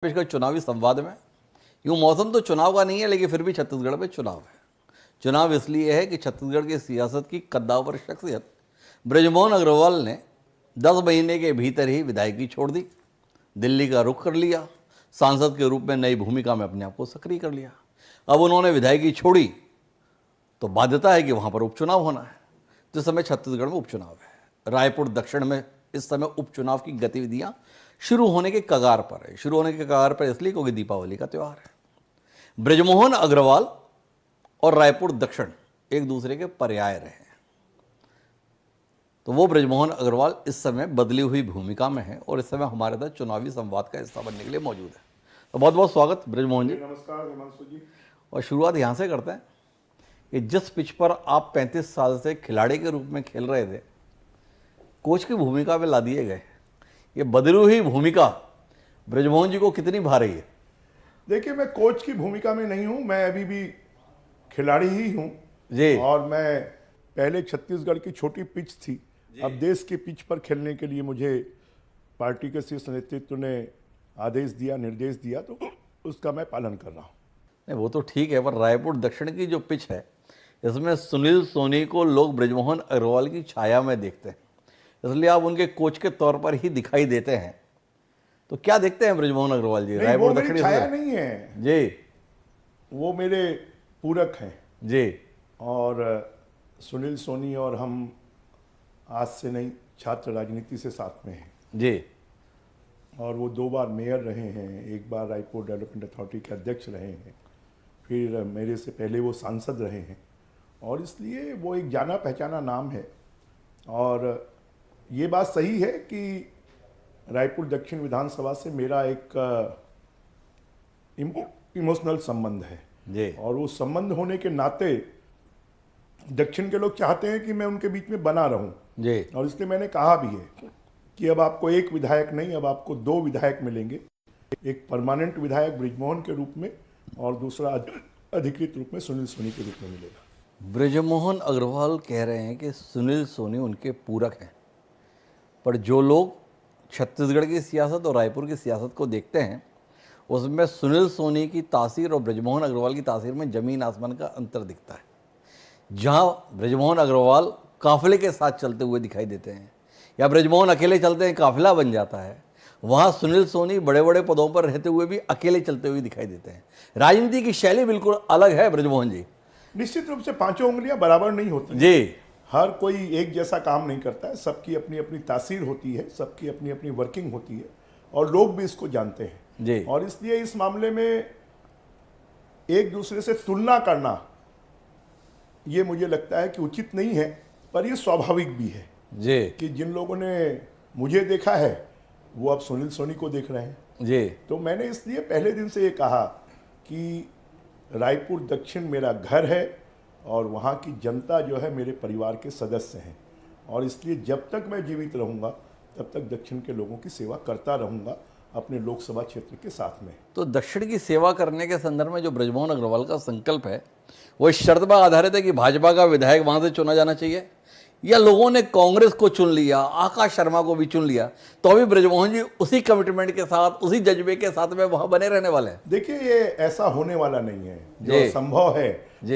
पिछले चुनावी संवाद में यूँ मौसम तो चुनाव का नहीं है, लेकिन फिर भी छत्तीसगढ़ में चुनाव है। चुनाव इसलिए है कि छत्तीसगढ़ की सियासत की कद्दावर शख्सियत बृजमोहन अग्रवाल ने 10 महीने के भीतर ही विधायकी छोड़ दी, दिल्ली का रुख कर लिया, सांसद के रूप में नई भूमिका में अपने आप को सक्रिय कर लिया। अब उन्होंने विधायकी छोड़ी तो बाध्यता है कि वहाँ पर उपचुनाव होना है। तो इस समय छत्तीसगढ़ में उपचुनाव है। रायपुर दक्षिण में इस समय उपचुनाव की गतिविधियाँ शुरू होने के कगार पर है। शुरू होने के कगार पर इसलिए क्योंकि दीपावली का त्यौहार है। बृजमोहन अग्रवाल और रायपुर दक्षिण एक दूसरे के पर्याय रहे हैं। तो वो बृजमोहन अग्रवाल इस समय बदली हुई भूमिका में है और इस समय हमारे साथ चुनावी संवाद का हिस्सा बनने के लिए मौजूद है। तो बहुत बहुत स्वागत बृजमोहन जी। नमस्कार हिमांशु जी। और शुरुआत यहाँ से करते हैं कि जिस पिच पर आप 35 साल से खिलाड़ी के रूप में खेल रहे थे, कोच की भूमिका में ला दिए गए, ये बदली हुई भूमिका बृजमोहन जी को कितनी भा रही है? देखिए, मैं कोच की भूमिका में नहीं हूं, मैं अभी भी खिलाड़ी ही हूं जी। और मैं पहले छत्तीसगढ़ की छोटी पिच थी, अब देश की पिच पर खेलने के लिए मुझे पार्टी के शीर्ष नेतृत्व ने आदेश दिया, निर्देश दिया, तो उसका मैं पालन कर रहा हूं। नहीं, वो तो ठीक है, पर रायपुर दक्षिण की जो पिच है इसमें सुनील सोनी को लोग बृजमोहन अग्रवाल की छाया में देखते हैं, इसलिए आप उनके कोच के तौर पर ही दिखाई देते हैं। तो क्या देखते हैं बृजमोहन अग्रवाल जी? नहीं, वो मेरी छाया नहीं है जी, वो मेरे पूरक हैं जी। और सुनील सोनी और हम आज से नहीं, छात्र राजनीति से साथ में हैं जी। और वो 2 बार मेयर रहे हैं, एक बार रायपुर डेवलपमेंट अथॉरिटी के अध्यक्ष रहे हैं, फिर मेरे से पहले वो सांसद रहे हैं और इसलिए वो एक जाना पहचाना नाम है। और ये बात सही है कि रायपुर दक्षिण विधानसभा से मेरा एक इमोशनल संबंध है जी। और वो संबंध होने के नाते दक्षिण के लोग चाहते हैं कि मैं उनके बीच में बना रहूं जी। और इसलिए मैंने कहा भी है कि अब आपको एक विधायक नहीं, अब आपको 2 विधायक मिलेंगे, एक परमानेंट विधायक बृजमोहन के रूप में और दूसरा अधिकृत रूप में सुनील सोनी के रूप में मिलेगा। बृजमोहन अग्रवाल कह रहे हैं कि सुनील सोनी उनके पूरक हैं, पर जो लोग छत्तीसगढ़ की सियासत और रायपुर की सियासत को देखते हैं उसमें सुनील सोनी की तासीर और बृजमोहन अग्रवाल की तासीर में ज़मीन आसमान का अंतर दिखता है। जहाँ बृजमोहन अग्रवाल काफिले के साथ चलते हुए दिखाई देते हैं या बृजमोहन अकेले चलते हैं, काफिला बन जाता है, वहाँ सुनील सोनी बड़े बड़े पदों पर रहते हुए भी अकेले चलते हुए दिखाई देते हैं। राजनीति की शैली बिल्कुल अलग है बृजमोहन जी। निश्चित रूप से 5 उंगलियां बराबर नहीं होती जी। हर कोई एक जैसा काम नहीं करता है, सबकी अपनी अपनी तासीर होती है, सबकी अपनी अपनी वर्किंग होती है और लोग भी इसको जानते हैं जी। और इसलिए इस मामले में एक दूसरे से तुलना करना ये मुझे लगता है कि उचित नहीं है, पर ये स्वाभाविक भी है जी। कि जिन लोगों ने मुझे देखा है वो अब सुनील सोनी को देख रहे हैं। जी। तो मैंने इसलिए पहले दिन से ये कहा कि रायपुर दक्षिण मेरा घर है और वहाँ की जनता जो है मेरे परिवार के सदस्य हैं और इसलिए जब तक मैं जीवित रहूँगा तब तक दक्षिण के लोगों की सेवा करता रहूँगा अपने लोकसभा क्षेत्र के साथ में। तो दक्षिण की सेवा करने के संदर्भ में जो बृजमोहन अग्रवाल का संकल्प है वो इस शर्त पर आधारित है कि भाजपा का विधायक वहाँ से चुना जाना चाहिए, या लोगों ने कांग्रेस को चुन लिया, आकाश शर्मा को भी चुन लिया, तो अभी बृजमोहन जी उसी कमिटमेंट के साथ, उसी जज्बे के साथ में वहाँ बने रहने वाले हैं? देखिए, ये ऐसा होने वाला नहीं है, जो संभव है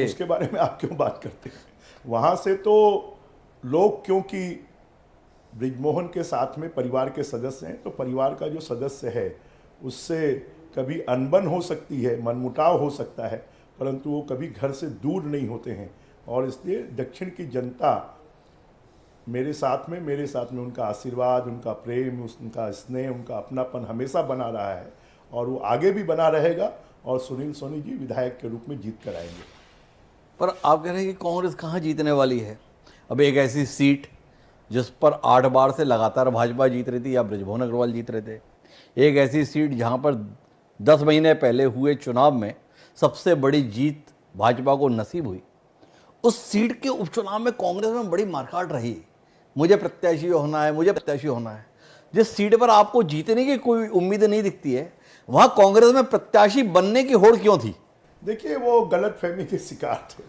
उसके बारे में आप क्यों बात करते हैं। वहाँ से तो लोग, क्योंकि बृजमोहन के साथ में परिवार के सदस्य हैं, तो परिवार का जो सदस्य है उससे कभी अनबन हो सकती है, मनमुटाव हो सकता है, परंतु वो कभी घर से दूर नहीं होते हैं और इसलिए दक्षिण की जनता मेरे साथ में उनका आशीर्वाद, उनका प्रेम, उनका स्नेह, उनका अपनापन हमेशा बना रहा है और वो आगे भी बना रहेगा और सुनील सोनी जी विधायक के रूप में जीत कर आएंगे। पर आप कह रहे हैं कि कांग्रेस कहाँ जीतने वाली है? अब एक ऐसी सीट जिस पर 8 बार से लगातार भाजपा जीत रही थी या बृजमोहन अग्रवाल जीत रहे थे, एक ऐसी सीट जहाँ पर 10 महीने पहले हुए चुनाव में सबसे बड़ी जीत भाजपा को नसीब हुई, उस सीट के उपचुनाव में कांग्रेस में बड़ी मारकाट रही। मुझे प्रत्याशी होना है, मुझे प्रत्याशी होना है। जिस सीट पर आपको जीतने की कोई उम्मीद नहीं दिखती है, वहाँ कांग्रेस में प्रत्याशी बनने की होड़ क्यों थी? देखिए, वो गलतफहमी के शिकार थे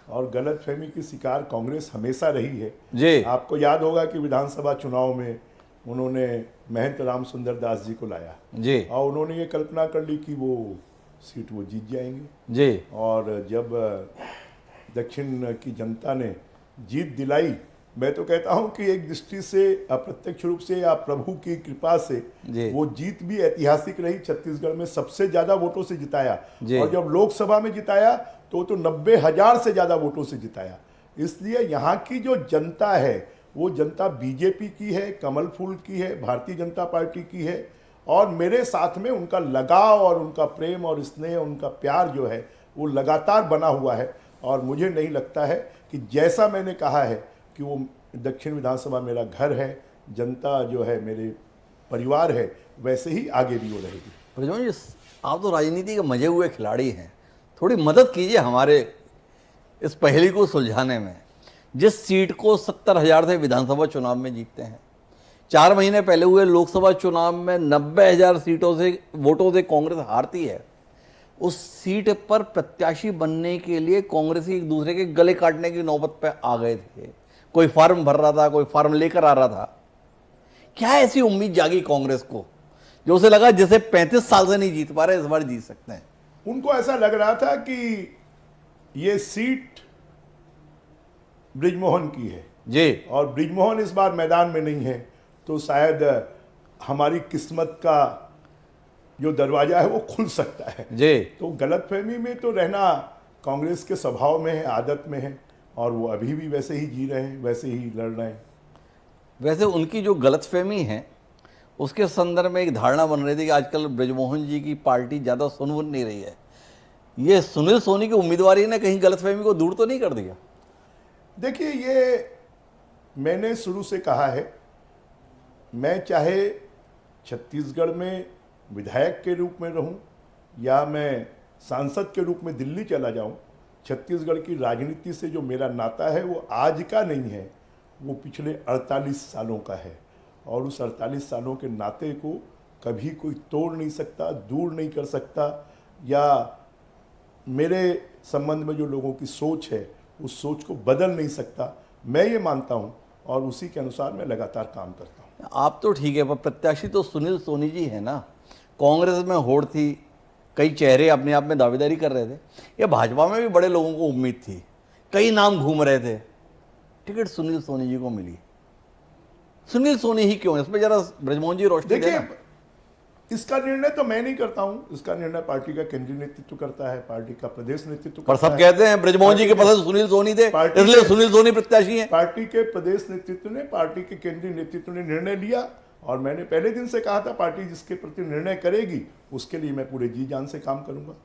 और गलतफहमी की शिकार कांग्रेस हमेशा रही है। जी। आपको याद होगा कि विधानसभा चुनाव में उन्होंने महंत राम सुंदर दास जी को लाया जी और उन्होंने ये कल्पना कर ली कि वो सीट वो जीत जाएंगे। जी और जब दक्षिण की जनता ने जीत दिलाई, मैं तो कहता हूं कि एक दृष्टि से अप्रत्यक्ष रूप से या प्रभु की कृपा से जी। वो जीत भी ऐतिहासिक रही। छत्तीसगढ़ में सबसे ज्यादा वोटों से जिताया जी। और जब लोकसभा में जिताया तो 90,000 से ज्यादा वोटों से जिताया। इसलिए यहाँ की जो जनता है वो जनता बीजेपी की है, कमल फूल की है, भारतीय जनता पार्टी की है और मेरे साथ में उनका लगाव और उनका प्रेम और स्नेह, उनका प्यार जो है वो लगातार बना हुआ है। और मुझे नहीं लगता है कि जैसा मैंने कहा है कि वो दक्षिण विधानसभा मेरा घर है, जनता जो है मेरे परिवार है, वैसे ही आगे भी वो रहेगी। ब्रजमोहन जी, आप तो राजनीति के मजे हुए खिलाड़ी हैं, थोड़ी मदद कीजिए हमारे इस पहेली को सुलझाने में। जिस सीट को 70,000 से विधानसभा चुनाव में जीतते हैं, 4 महीने पहले हुए लोकसभा चुनाव में 90,000 सीटों से वोटों से कांग्रेस हारती है। उस सीट पर प्रत्याशी बनने के लिए कांग्रेसी एक दूसरे के गले काटने की नौबत पे आ गए थे। कोई फॉर्म भर रहा था, कोई फॉर्म लेकर आ रहा था। क्या ऐसी उम्मीद जागी कांग्रेस को जो उसे लगा जैसे 35 साल से नहीं जीत पा रहे, इस बार जीत सकते हैं? उनको ऐसा लग रहा था कि ये सीट बृजमोहन की है जी और बृजमोहन इस बार मैदान में नहीं है, तो शायद हमारी किस्मत का जो दरवाजा है वो खुल सकता है। जी। तो गलतफहमी में तो रहना कांग्रेस के स्वभाव में है, आदत में है और वो अभी भी वैसे ही जी रहे हैं, वैसे ही लड़ रहे हैं। वैसे उनकी जो गलतफहमी है उसके संदर्भ में एक धारणा बन रही थी कि आजकल बृजमोहन जी की पार्टी ज़्यादा सुन नहीं रही है। ये सुनील सोनी की उम्मीदवारी ने कहीं गलतफहमी को दूर तो नहीं कर दिया? देखिए, ये मैंने शुरू से कहा है, मैं चाहे छत्तीसगढ़ में विधायक के रूप में रहूं या मैं सांसद के रूप में दिल्ली चला जाऊं, छत्तीसगढ़ की राजनीति से जो मेरा नाता है वो आज का नहीं है, वो पिछले 48 सालों का है। और उस 48 सालों के नाते को कभी कोई तोड़ नहीं सकता, दूर नहीं कर सकता, या मेरे संबंध में जो लोगों की सोच है उस सोच को बदल नहीं सकता। मैं ये मानता हूँ और उसी के अनुसार मैं लगातार काम करता हूँ। आप तो ठीक है, पर प्रत्याशी तो सुनील सोनी जी है ना। कांग्रेस में होड़ थी, कई चेहरे अपने आप में दावेदारी कर रहे थे, या भाजपा में भी बड़े लोगों को उम्मीद थी, कई नाम घूम रहे थे, टिकट सुनील सोनी जी को मिली। सुनील सोनी ही क्यों? इसमें जरा ब्रजमोहन जी रोशनी देखिए, देना। इसका निर्णय तो मैं नहीं करता हूँ, इसका निर्णय पार्टी का केंद्रीय नेतृत्व करता है, पार्टी का प्रदेश नेतृत्व पर करता सब है। कहते हैं ब्रजमोहन जी के पसंद सुनील सोनी थे, पार्टी इसलिए के- सुनील सोनी प्रत्याशी हैं। पार्टी के प्रदेश नेतृत्व ने, पार्टी के केंद्रीय नेतृत्व ने निर्णय लिया और मैंने पहले दिन से कहा था पार्टी जिसके प्रति निर्णय करेगी उसके लिए मैं पूरे जी जान से काम करूंगा।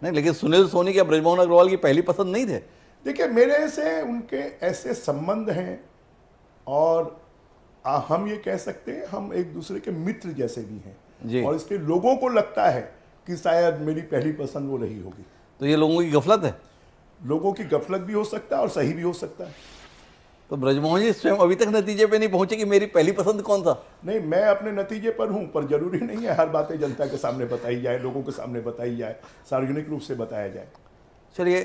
नहीं, लेकिन सुनील सोनी क्या ब्रजमोहन अग्रवाल की पहली पसंद नहीं थे? देखिए, मेरे से उनके ऐसे संबंध हैं और हम ये कह सकते हैं हम एक दूसरे के मित्र जैसे भी जी। हैं और इसलिए लोगों को लगता है कि शायद मेरी पहली पसंद वो रही होगी। तो ये लोगों की गफलत है? लोगों की गफलत भी हो सकता है और सही भी हो सकता है। तो ब्रजमोहन जी स्वयं अभी तक नतीजे पे नहीं पहुंचे कि मेरी पहली पसंद कौन था? नहीं, मैं अपने नतीजे पर हूं, पर जरूरी नहीं है हर बातें जनता के सामने बताई जाए, लोगों के सामने बताई जाए, सार्वजनिक रूप से बताया जाए। चलिए,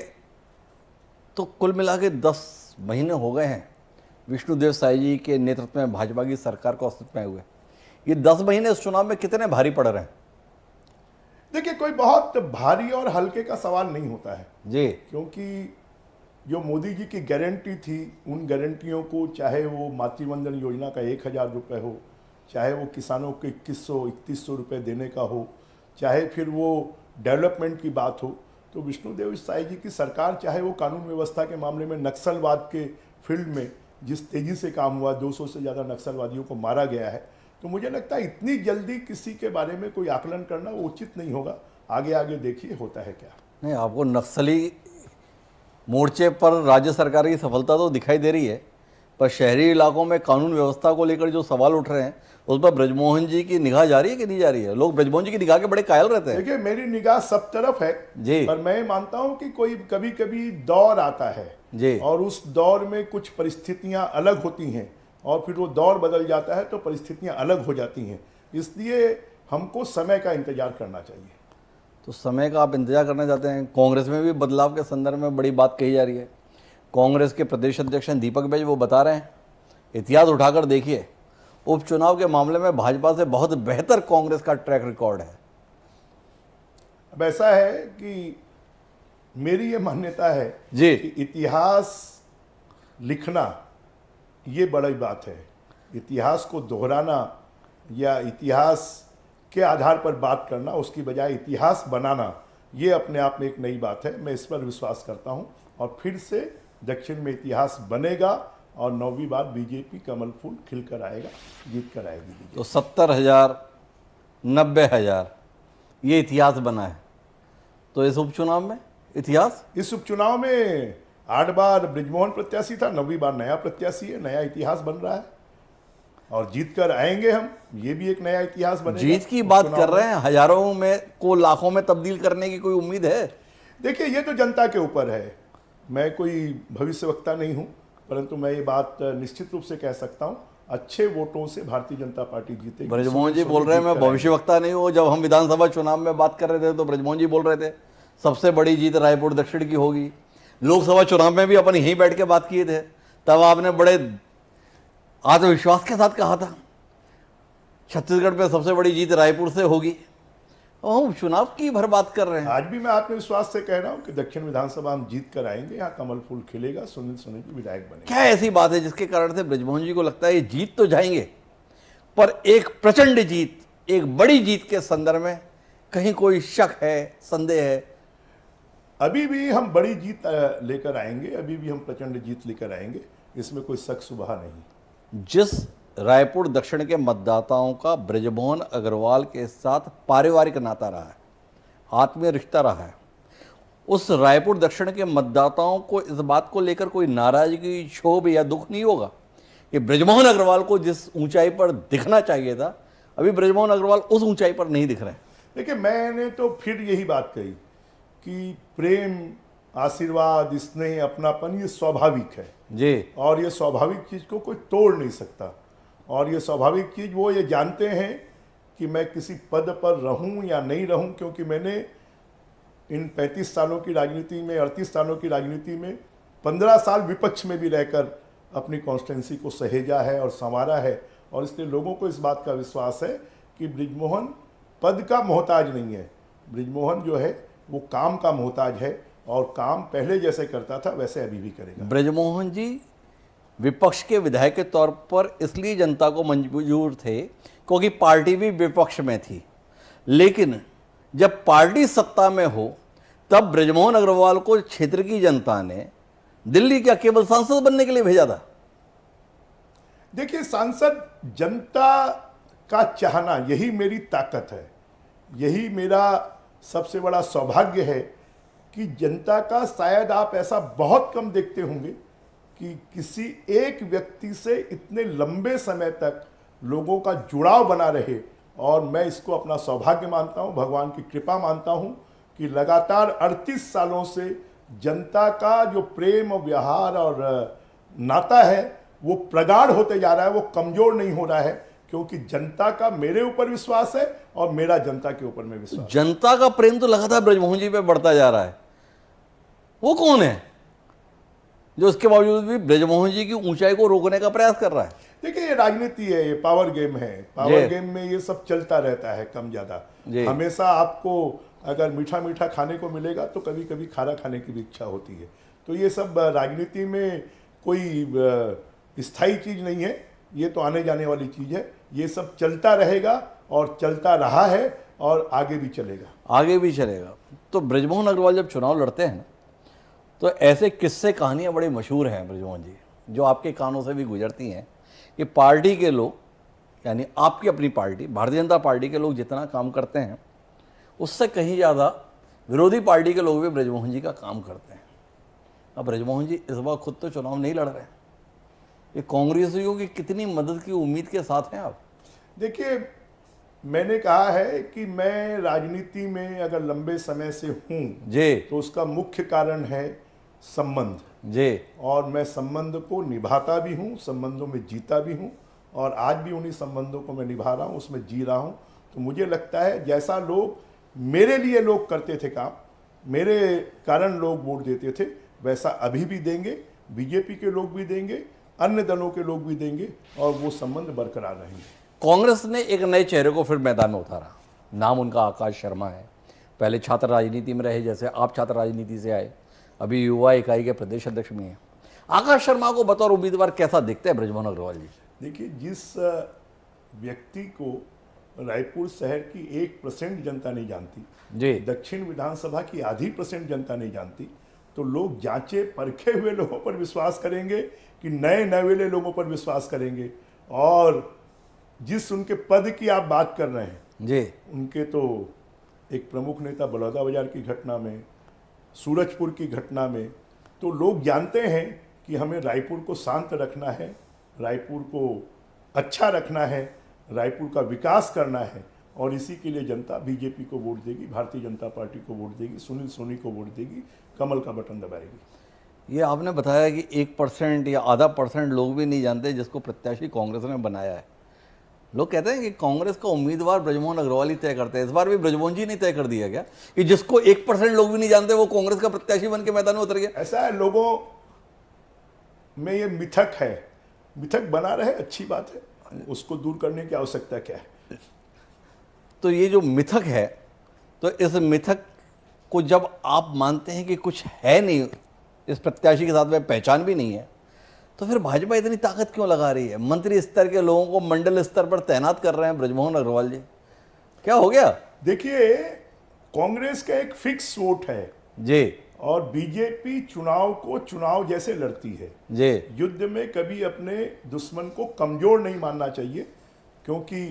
तो कुल मिला के 10 महीने हो गए हैं विष्णुदेव साई जी के नेतृत्व में भाजपा की सरकार को अस्तित्व में हुए। ये 10 महीने इस चुनाव में कितने भारी पड़ रहे हैं? देखिए, कोई बहुत भारी और हल्के का सवाल नहीं होता है जी। क्योंकि जो मोदी जी की गारंटी थी, उन गारंटियों को, चाहे वो मातृवंदन योजना का 1,000 रुपये हो, चाहे वो किसानों को 2100-3100 रुपये देने का हो, चाहे फिर वो डेवलपमेंट की बात हो, तो विष्णुदेव साई जी की सरकार, चाहे वो कानून व्यवस्था के मामले में नक्सलवाद के फील्ड में जिस तेज़ी से काम हुआ, 200 से ज़्यादा नक्सलवादियों को मारा गया है, तो मुझे लगता है इतनी जल्दी किसी के बारे में कोई आकलन करना वो उचित नहीं होगा। आगे आगे देखिए होता है क्या। नहीं, आपको नक्सली मोर्चे पर राज्य सरकार की सफलता तो दिखाई दे रही है, पर शहरी इलाकों में कानून व्यवस्था को लेकर जो सवाल उठ रहे हैं उस पर ब्रजमोहन जी की निगाह जा रही है कि नहीं जा रही है? लोग ब्रजमोहन जी की निगाह के बड़े कायल रहते हैं। देखिए, मेरी निगाह सब तरफ है जी। पर मैं मानता हूं कि कोई कभी कभी दौर आता है जी। और उस दौर में कुछ परिस्थितियां अलग होती हैं और फिर वो दौर बदल जाता है तो परिस्थितियां अलग हो जाती हैं, इसलिए हमको समय का इंतजार करना चाहिए। तो समय का आप इंतजार करना चाहते हैं। कांग्रेस में भी बदलाव के संदर्भ में बड़ी बात कही जा रही है। कांग्रेस के प्रदेश अध्यक्ष दीपक बैज वो बता रहे हैं, इतिहास उठाकर देखिए, उपचुनाव के मामले में भाजपा से बहुत बेहतर कांग्रेस का ट्रैक रिकॉर्ड है। अब ऐसा है कि मेरी ये मान्यता है जी। कि इतिहास लिखना ये बड़ी बात है। इतिहास को दोहराना या इतिहास के आधार पर बात करना, उसकी बजाय इतिहास बनाना, ये अपने आप में एक नई बात है। मैं इस पर विश्वास करता हूँ और फिर से दक्षिण में इतिहास बनेगा और 9वीं बार बीजेपी कमल फूल खिल कर आएगा, जीत कर आएगी बीजेपी। तो 70,000 90,000 ये इतिहास बना है। तो इस उपचुनाव में इतिहास, इस उपचुनाव में 8 बार बृजमोहन प्रत्याशी था, 9वीं बार नया प्रत्याशी है, नया इतिहास बन रहा है और जीत कर आएंगे हम। ये भी एक नया इतिहास बनेगा। जीत की बात कर रहे हैं, हजारों में को लाखों में तब्दील करने की कोई उम्मीद है? देखिए, ये तो जनता के ऊपर है। मैं कोई भविष्यवक्ता नहीं हूं, परंतु मैं ये बात निश्चित रूप से कह सकता हूं, अच्छे वोटों से भारतीय जनता पार्टी जीतेगी। ब्रजमोहन जी बोल रहे हैं मैं भविष्यवक्ता नहीं हूँ। जब हम विधानसभा चुनाव में बात कर रहे थे तो ब्रजमोहन जी बोल रहे थे सबसे बड़ी जीत रायपुर दक्षिण की होगी। लोकसभा चुनाव में भी अपन यहीं बैठ के बात किए थे, तब आपने बड़े आत्मविश्वास के साथ कहा था छत्तीसगढ़ में सबसे बड़ी जीत रायपुर से होगी। और हम चुनाव की भर बात कर रहे हैं। आज भी मैं आत्मविश्वास से कह रहा हूं कि दक्षिण विधानसभा हम जीत कर आएंगे, यहाँ कमल फूल खिलेगा, सुनील सोनी विधायक बनेगा। क्या ऐसी बात है जिसके कारण से ब्रजमोहन जी को लगता है ये जीत तो जाएंगे, पर एक प्रचंड जीत, एक बड़ी जीत के संदर्भ में कहीं कोई शक है, संदेह है? अभी भी हम बड़ी जीत लेकर आएंगे, अभी भी हम प्रचंड जीत लेकर आएंगे, इसमें कोई शक शुबहा नहीं। जिस रायपुर दक्षिण के मतदाताओं का बृजमोहन अग्रवाल के साथ पारिवारिक नाता रहा है, आत्मीय रिश्ता रहा है, उस रायपुर दक्षिण के मतदाताओं को इस बात को लेकर कोई नाराजगी, क्षोभ या दुख नहीं होगा कि बृजमोहन अग्रवाल को जिस ऊंचाई पर दिखना चाहिए था, अभी बृजमोहन अग्रवाल उस ऊंचाई पर नहीं दिख रहे हैं? देखिए, मैंने तो फिर यही बात कही कि प्रेम, आशीर्वाद, स्नेह, अपनापन ये स्वाभाविक है जी। और ये स्वाभाविक चीज़ को कोई तोड़ नहीं सकता। और ये स्वाभाविक चीज़ वो ये जानते हैं कि मैं किसी पद पर रहूं या नहीं रहूं, क्योंकि मैंने इन 35 सालों की राजनीति में, 38 सालों की राजनीति में 15 साल विपक्ष में भी रहकर अपनी कॉन्स्टिट्यूंसी को सहेजा है और संवारा है। और इसलिए लोगों को इस बात का विश्वास है कि बृजमोहन पद का मोहताज नहीं है। बृजमोहन जो है वो काम का मोहताज है और काम पहले जैसे करता था वैसे अभी भी करेगा। बृजमोहन जी विपक्ष के विधायक के तौर पर इसलिए जनता को मंजूर थे क्योंकि पार्टी भी विपक्ष में थी, लेकिन जब पार्टी सत्ता में हो तब बृजमोहन अग्रवाल को क्षेत्र की जनता ने दिल्ली क्या केवल सांसद बनने के लिए भेजा था? देखिए, सांसद जनता का चाहना, यही मेरी ताकत है, यही मेरा सबसे बड़ा सौभाग्य है कि जनता का, शायद आप ऐसा बहुत कम देखते होंगे कि किसी एक व्यक्ति से इतने लंबे समय तक लोगों का जुड़ाव बना रहे। और मैं इसको अपना सौभाग्य मानता हूं, भगवान की कृपा मानता हूं कि लगातार 38 सालों से जनता का जो प्रेम और व्यवहार और नाता है वो प्रगाढ़ होते जा रहा है, वो कमजोर नहीं हो रहा है, क्योंकि जनता का मेरे ऊपर विश्वास है और मेरा जनता के ऊपर में विश्वास। जनता का प्रेम तो लगातार बृजमोहन जी पे बढ़ता जा रहा है। वो कौन है जो उसके बावजूद भी बृजमोहन जी की ऊंचाई को रोकने का प्रयास कर रहा है? देखिए, ये राजनीति है, ये पावर गेम है। पावर गेम में ये सब चलता रहता है कम ज्यादा। हमेशा आपको अगर मीठा मीठा खाने को मिलेगा तो कभी कभी खारा खाने की भी इच्छा होती है। तो ये सब राजनीति में कोई स्थायी चीज नहीं है, ये तो आने जाने वाली चीज है। ये सब चलता रहेगा और चलता रहा है और आगे भी चलेगा। आगे भी चलेगा। तो बृजमोहन अग्रवाल जब चुनाव लड़ते हैं तो ऐसे किस्से कहानियां बड़े मशहूर हैं बृजमोहन जी, जो आपके कानों से भी गुजरती हैं कि पार्टी के लोग, यानी आपकी अपनी पार्टी भारतीय जनता पार्टी के लोग जितना काम करते हैं उससे कहीं ज़्यादा विरोधी पार्टी के लोग भी बृजमोहन जी का काम करते हैं। अब बृजमोहन जी इस बार खुद तो चुनाव नहीं लड़ रहे हैं, ये कांग्रेसियों की कितनी मदद की उम्मीद के साथ हैं आप? देखिए, मैंने कहा है कि मैं राजनीति में अगर लंबे समय से हूँ जी, तो उसका मुख्य कारण है संबंध जी। और मैं संबंध को निभाता भी हूँ, संबंधों में जीता भी हूँ और आज भी उन्हीं संबंधों को मैं निभा रहा हूँ, उसमें जी रहा हूँ। तो मुझे लगता है जैसा लोग मेरे लिए लोग करते थे काम, मेरे कारण लोग वोट देते थे, वैसा अभी भी देंगे, बीजेपी के लोग भी देंगे अन्य दलों के लोग भी देंगे और वो संबंध बरकरार रहेंगे। कांग्रेस ने एक नए चेहरे को फिर मैदान में उतारा। नाम उनका आकाश शर्मा है। पहले छात्र राजनीति में रहे, जैसे आप छात्र राजनीति से आए, अभी युवा इकाई के प्रदेश अध्यक्ष भी हैं। आकाश शर्मा को बतौर उम्मीदवार कैसा दिखता है ब्रजमोहन अग्रवाल जी? देखिए, जिस व्यक्ति को रायपुर शहर की 1% जनता नहीं जानती जी, दक्षिण विधानसभा की आधी % जनता नहीं जानती, तो लोग जांचे परखे हुए लोगों पर विश्वास करेंगे कि नए नवेले लोगों पर विश्वास करेंगे। और जिस उनके पद की आप बात कर रहे हैं जी, उनके तो एक प्रमुख नेता बलौदा बाजार की घटना में, सूरजपुर की घटना में, तो लोग जानते हैं कि हमें रायपुर को शांत रखना है, रायपुर को अच्छा रखना है, रायपुर का विकास करना है। और इसी के लिए जनता बीजेपी को वोट देगी, भारतीय जनता पार्टी को वोट देगी, सुनील सोनी को वोट देगी, कमल का बटन दबाएगी। ये आपने बताया कि 1% या आधा % लोग भी नहीं जानते जिसको प्रत्याशी कांग्रेस ने बनाया है। लोग कहते हैं कि कांग्रेस का उम्मीदवार ब्रजमोहन अग्रवाल ही तय करते हैं। इस बार भी ब्रजमोहन जी ने तय कर दिया गया कि जिसको 1% लोग भी नहीं जानते वो कांग्रेस का प्रत्याशी बन के मैदान में उतर गया। ऐसा है, लोगों में ये मिथक है, मिथक बना रहे, अच्छी बात है, उसको दूर करने की आवश्यकता क्या है? तो ये जो मिथक है, तो इस मिथक को जब आप मानते हैं कि कुछ है नहीं, इस प्रत्याशी के साथ में पहचान भी नहीं है, तो फिर भाजपा इतनी ताकत क्यों लगा रही है? मंत्री स्तर के लोगों को मंडल स्तर पर तैनात कर रहे हैं ब्रजमोहन अग्रवाल जी, क्या हो गया? देखिए, कांग्रेस का एक फिक्स वोट है जी और बीजेपी चुनाव को चुनाव जैसे लड़ती है। जी, युद्ध में कभी अपने दुश्मन को कमजोर नहीं मानना चाहिए, क्योंकि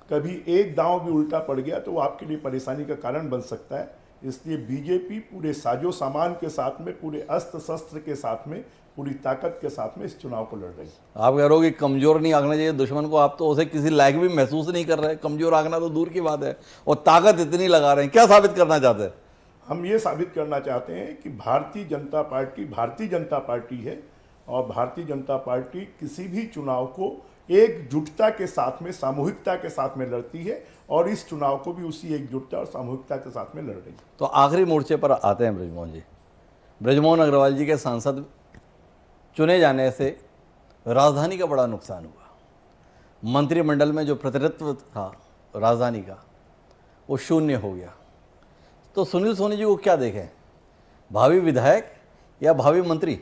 कभी एक दांव भी उल्टा पड़ गया तो वो आपके लिए परेशानी का कारण बन सकता है। इसलिए बीजेपी पूरे साजो सामान के साथ में, पूरे अस्त्र शस्त्र के साथ में, पूरी ताकत के साथ में इस चुनाव को लड़ रही है। आप कह रहे हो कि कमजोर नहीं आंकना चाहिए दुश्मन को, आप तो उसे किसी लायक भी महसूस नहीं कर रहे। कमजोर आंकना तो दूर की बात है, और ताकत इतनी लगा रहे हैं। क्या साबित करना चाहते हैं? हम ये साबित करना चाहते हैं कि भारतीय जनता पार्टी है और भारतीय जनता पार्टी किसी भी चुनाव को एकजुटता के साथ में, सामूहिकता के साथ में लड़ती है और इस चुनाव को भी उसी एकजुटता और सामूहिकता के साथ में लड़ रही है। तो आखिरी मोर्चे पर आते हैं ब्रजमोहन जी। ब्रजमोहन अग्रवाल जी के सांसद चुने जाने से राजधानी का बड़ा नुकसान हुआ। मंत्रिमंडल में जो प्रतिनिधित्व था राजधानी का, वो शून्य हो गया। तो सुनील सोनी जी को क्या देखें, भावी विधायक या भावी मंत्री?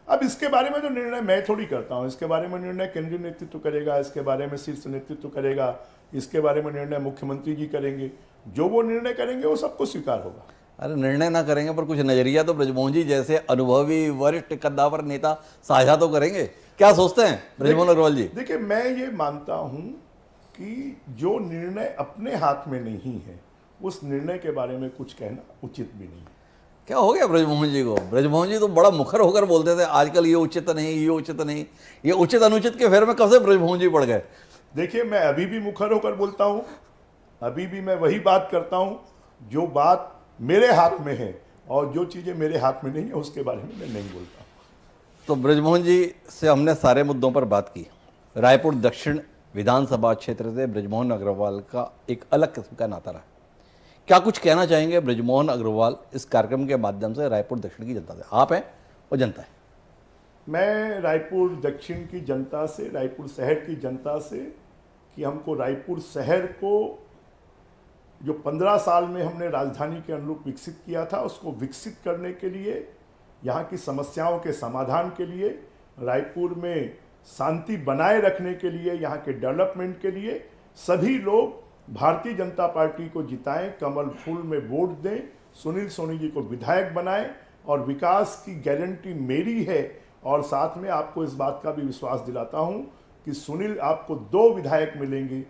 अब इसके बारे में जो निर्णय मैं थोड़ी करता हूं, इसके बारे में निर्णय केंद्रीय नेतृत्व करेगा, इसके बारे में शीर्ष नेतृत्व करेगा, इसके बारे में निर्णय मुख्यमंत्री जी करेंगे। जो वो निर्णय करेंगे वो सबको स्वीकार होगा। अरे निर्णय ना करेंगे पर कुछ नजरिया तो ब्रजमोहन जी जैसे अनुभवी वरिष्ठ कद्दावर नेता साझा तो करेंगे। क्या सोचते हैं ब्रजमोहन अग्रवाल जी? देखिए, मैं ये मानता हूं कि जो निर्णय अपने हाथ में नहीं है उस निर्णय के बारे में कुछ कहना उचित भी नहीं है। क्या हो गया ब्रजमोहन जी को? ब्रजमोहन जी तो बड़ा मुखर होकर बोलते थे आजकल ये उचित नहीं, ये उचित नहीं, ये उचित अनुचित के फेर में कब से ब्रजमोहन जी पड़ गए? देखिए, मैं अभी भी मुखर होकर बोलता हूं, अभी भी मैं वही बात करता हूं जो बात मेरे हाथ में है, और जो चीज़ें मेरे हाथ में नहीं है उसके बारे में मैं नहीं बोलता। तो ब्रजमोहन जी से हमने सारे मुद्दों पर बात की। रायपुर दक्षिण विधानसभा क्षेत्र से ब्रजमोहन अग्रवाल का एक अलग किस्म का नाता रहा। क्या कुछ कहना चाहेंगे ब्रजमोहन अग्रवाल इस कार्यक्रम के माध्यम से रायपुर दक्षिण की जनता से? आप हैं और जनता है। मैं रायपुर दक्षिण की जनता से, रायपुर शहर की जनता से, कि हमको रायपुर शहर को जो 15 साल में हमने राजधानी के अनुरूप विकसित किया था, उसको विकसित करने के लिए, यहाँ की समस्याओं के समाधान के लिए, रायपुर में शांति बनाए रखने के लिए, यहाँ के डेवलपमेंट के लिए सभी लोग भारतीय जनता पार्टी को जिताएं, कमल फूल में वोट दें, सुनील सोनी जी को विधायक बनाएं, और विकास की गारंटी मेरी है। और साथ में आपको इस बात का भी विश्वास दिलाता हूं कि सुनील, आपको 2 विधायक मिलेंगे,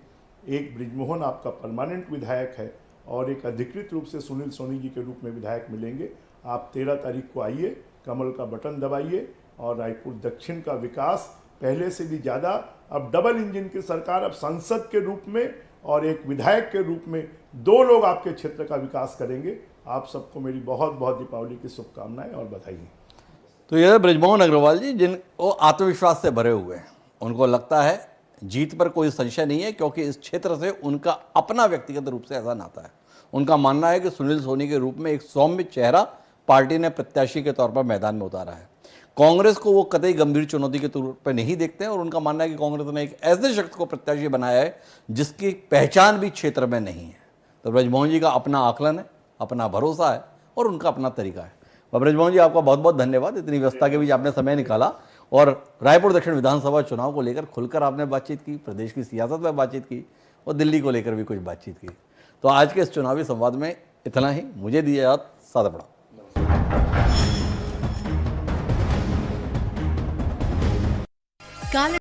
एक ब्रिजमोहन आपका परमानेंट विधायक है और एक अधिकृत रूप से सुनील सोनी जी के रूप में विधायक मिलेंगे। आप 13 तारीख को आइए, कमल का बटन दबाइए और रायपुर दक्षिण का विकास पहले से भी ज़्यादा, अब डबल इंजन की सरकार, अब सांसद के रूप में और एक विधायक के रूप में 2 लोग आपके क्षेत्र का विकास करेंगे। आप सबको मेरी बहुत बहुत दीपावली की शुभकामनाएं और बधाई। तो ये ब्रजमोहन अग्रवाल जी जिनको आत्मविश्वास से भरे हुए हैं, उनको लगता है जीत पर कोई संशय नहीं है, क्योंकि इस क्षेत्र से उनका अपना व्यक्तिगत रूप से ऐसा नाता है। उनका मानना है कि सुनील सोनी के रूप में एक सौम्य चेहरा पार्टी ने प्रत्याशी के तौर पर मैदान में उतारा है। कांग्रेस को वो कतई गंभीर चुनौती के तौर पर नहीं देखते हैं और उनका मानना है कि कांग्रेस ने एक ऐसे शख्स को प्रत्याशी बनाया है जिसकी पहचान भी क्षेत्र में नहीं है। तो ब्रजमोहन जी का अपना आकलन है, अपना भरोसा है और उनका अपना तरीका है। और ब्रजमोहन जी, आपका बहुत बहुत धन्यवाद, इतनी व्यस्तता के बीच आपने समय निकाला और रायपुर दक्षिण विधानसभा चुनाव को लेकर खुलकर आपने बातचीत की, प्रदेश की सियासत में बातचीत की और दिल्ली को लेकर भी कुछ बातचीत की। तो आज के इस चुनावी संवाद में इतना ही। मुझे दिया याद, सादा पड़ा। काले